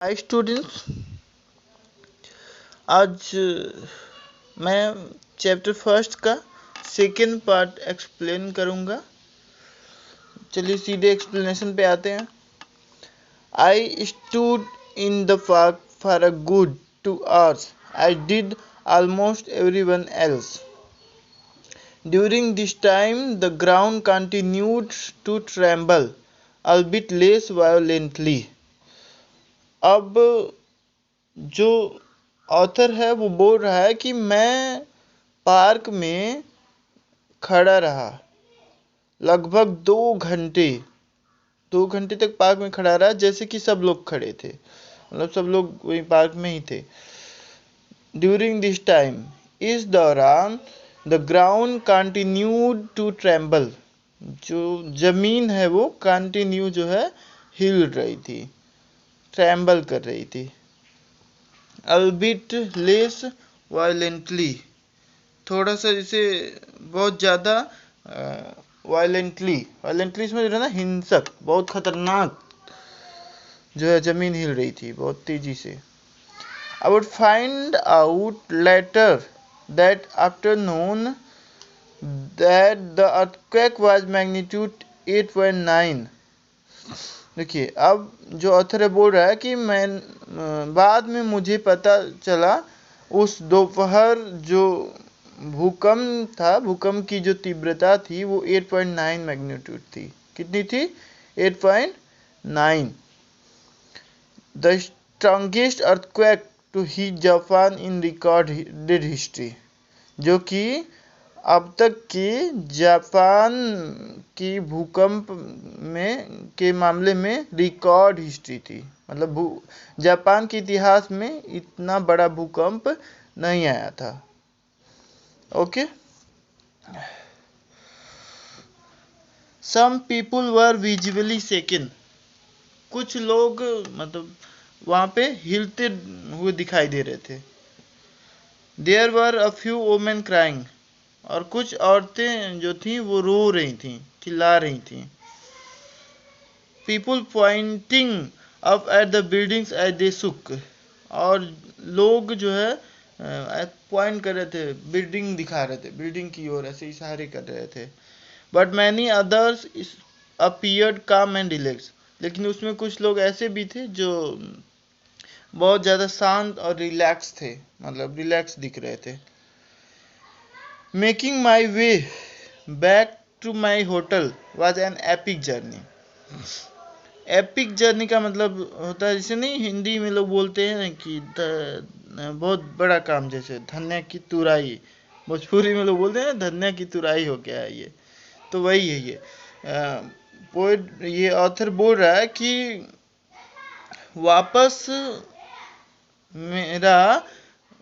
Hi students, आज मैं chapter first का सेकेंड पार्ट एक्सप्लेन करूंगा। चलिए सीधे एक्सप्लेनेशन पे आते हैं। I stood in the park for a good 2 hours. I did almost everyone else. During this time, the ground continued to tremble, albeit less violently. अब जो author है वो बोल रहा है कि मैं पार्क में खड़ा रहा लगभग 2 घंटे। 2 घंटे तक पार्क में खड़ा रहा, जैसे कि सब लोग खड़े थे, मतलब सब लोग वही पार्क में ही थे। ड्यूरिंग दिस टाइम, इस दौरान, the ground continued to tremble, जो जमीन है वो कंटिन्यू जो है हिल रही थी, ट्रेम्बल कर रही थी। अल्बिट लेस वायलेंटली, थोड़ा सा जैसे बहुत ज़्यादा वायलेंटली समझ रहे ना, हिंसक, बहुत खतरनाक जो है जमीन हिल रही थी बहुत तेजी से। I would find out later that afternoon that the earthquake was magnitude 8.9। देखिए, अब जो ऑथर है बोल रहा है कि मैं बाद में मुझे पता चला उस दोपहर जो भूकंप था, भूकंप की जो तीव्रता थी वो 8.9 मैग्नीट्यूड थी। कितनी थी? 8.9। The strongest earthquake to hit Japan in recorded history, जो कि अब तक के जापान की भूकंप में के मामले में रिकॉर्ड हिस्ट्री थी। मतलब जापान के इतिहास में इतना बड़ा भूकंप नहीं आया था। ओके, सम पीपुल वर विजिबली शेकन, कुछ लोग मतलब वहां पे हिलते हुए दिखाई दे रहे थे। There were a few women crying, और कुछ औरतें जो थीं वो रो रही थीं, चिल्ला रही थीं। People pointing up at the buildings as they shook, और लोग जो है पॉइंट कर रहे थे, बिल्डिंग दिखा रहे थे, बिल्डिंग की ओर ऐसे इशारे कर रहे थे। बट मैनी अदर्स अपीयर्ड काम एंड रिलैक्स, लेकिन उसमें कुछ लोग ऐसे भी थे जो बहुत ज़्यादा शांत और रिलैक्स थे, मतलब रिलैक्स दिख रहे थे। Making my way back to my hotel was an epic journey. Epic journey का मतलब होता है, जैसे नहीं हिंदी में लोग बोलते हैं कि बहुत बड़ा काम, जैसे धन्य की तुराई, भोजपुरी में लोग बोलते हैं धन्य की तुराई हो गया है ये, तो वही है ये। पोएट, ये ऑथर बोल रहा है कि वापस मेरा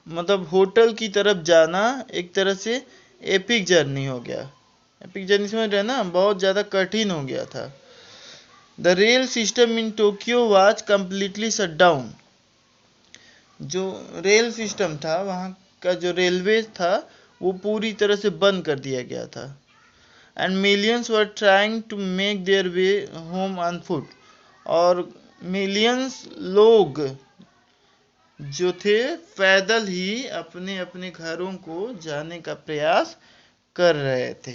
मतलब होटल की तरफ जाना एक तरह से एपिक जर्नी हो गया। एपिक जर्नी समझ रहे हैं ना, बहुत ज़्यादा कठिन हो गया था। The rail system in Tokyo was completely shut down, जो रेल सिस्टम था वहाँ का, जो रेलवे था वो पूरी तरह से बंद कर दिया गया था। And millions were trying to make their way home on foot, और मिलियंस लोग जो थे पैदल ही अपने अपने घरों को जाने का प्रयास कर रहे थे।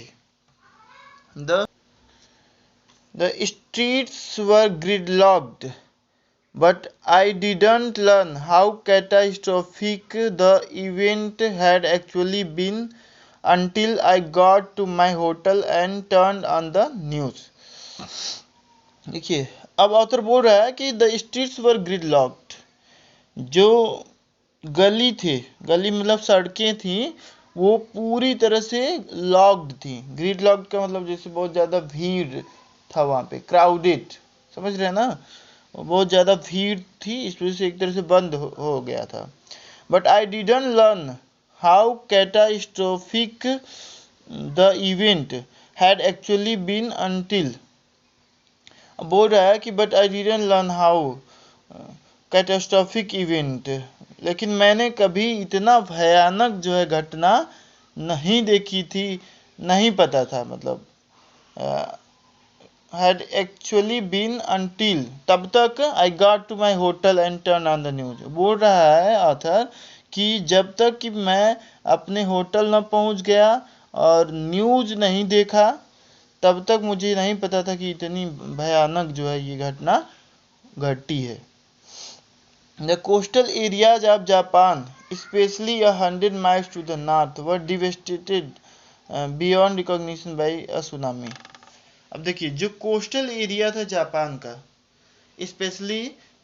The streets were gridlocked, but I didn't learn how catastrophic the event had actually been until I got to my hotel and turned on the news. देखिए, अब ऑथर बोल रहा है कि द स्ट्रीट्स वर ग्रिडलॉक्ड, जो गली थे, गली मतलब सड़कें थी, वो पूरी तरह से लॉक्ड थी। ग्रिड लॉक्ड का मतलब जैसे बहुत ज़्यादा भीड़ था वहाँ पे, क्राउडेड, समझ रहे हैं ना, बहुत ज़्यादा भीड़ थी, इस वजह से एक तरह से बंद हो गया था। But I didn't learn how catastrophic the event had actually been until, बोल रहा है कि but I didn't learn how catastrophic event, लेकिन मैंने कभी इतना भयानक जो है घटना नहीं देखी थी, नहीं पता था, मतलब had actually been until तब तक I got to my hotel and turned on the news। बोल रहा है ऑथर कि जब तक कि मैं अपने होटल न पहुंच गया और न्यूज नहीं देखा तब तक मुझे नहीं पता था कि इतनी भयानक जो है ये घटना घटी है। The coastal areas of Japan, especially 100 miles to the north, were devastated beyond recognition by a tsunami। अब देखिए जो कोस्टल एरिया था जापान का, स्पेशली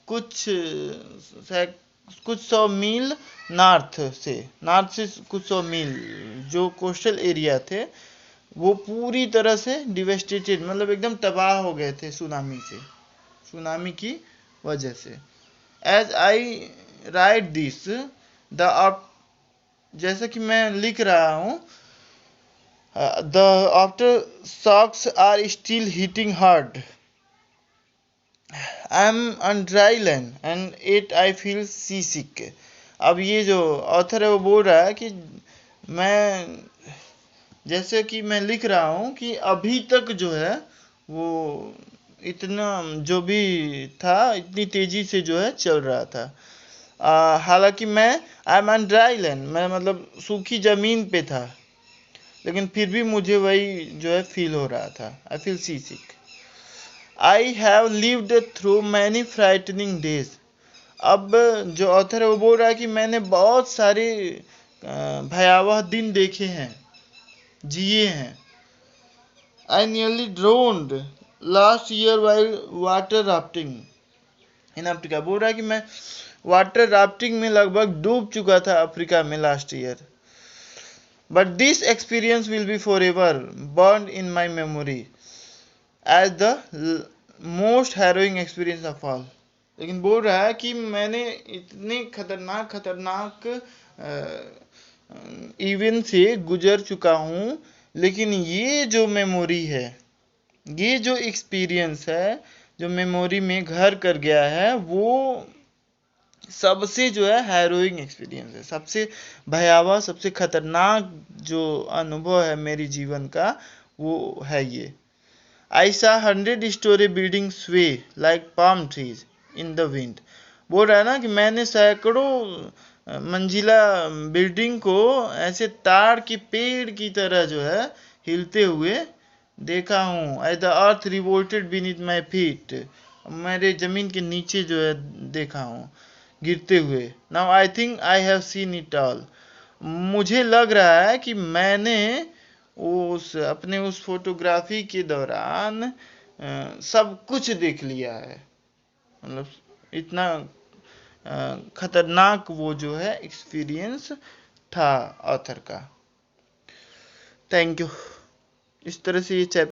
कुछ सौ मील नॉर्थ से कुछ सौ मील जो कोस्टल एरिया थे वो पूरी तरह से डिवेस्टेटेड मतलब एकदम तबाह हो गए थे सुनामी की वजह से। एज आई राइट दिस जैसा कि मैं लिख रहा हूँ, the after shocks are still hitting hard। I am on dry land and yet I feel seasick। अब ये जो ऑथर है वो बोल रहा है कि मैं जैसे कि मैं लिख रहा हूँ कि अभी तक जो है वो इतना जो भी था इतनी तेजी से जो है चल रहा था। हालांकि मैं I am on dry land, मैं मतलब सूखी जमीन पे था, लेकिन फिर भी मुझे वही जो है फील हो रहा था। I feel seasick. I have lived through many frightening days. अब जो ऑथर है वो बोल रहा है कि मैंने बहुत सारे भयावह दिन देखे हैं, जिए हैं। I nearly drowned last year while water rafting in Africa. बोल रहा है कि मैं वाटर राफ्टिंग में लगभग डूब चुका था अफ्रीका में last year. But this experience will be forever burned in my memory as the most harrowing experience of all। लेकिन बोल रहा है कि मैंने इतने खतरनाक इवेंट से गुजर चुका हूँ, लेकिन ये जो मेमोरी है, ये जो एक्सपीरियंस है जो मेमोरी में घर कर गया है, वो सबसे जो है हैरोइंग एक्सपीरियंस है, सबसे भयावह सबसे खतरनाक जो अनुभव है मेरी जीवन का वो है ये। आई सा 100 स्टोरी बिल्डिंग स्वे like palm trees in the wind. बोल रहा है ना कि मैंने सैकड़ों मंजिला बिल्डिंग को ऐसे ताड़ के पेड़ की तरह जो है हिलते हुए देखा हूँ। As the earth revolted beneath my feet, मेरे जमीन के नीचे जो है देखा हूँ गिरते हुए। Now I think I have seen it all. मुझे लग रहा है कि मैंने अपने उस फोटोग्राफी के दौरान सब कुछ देख लिया है, मतलब इतना खतरनाक वो जो है एक्सपीरियंस था ऑथर का। Thank you. इस तरह से ये चैप्टर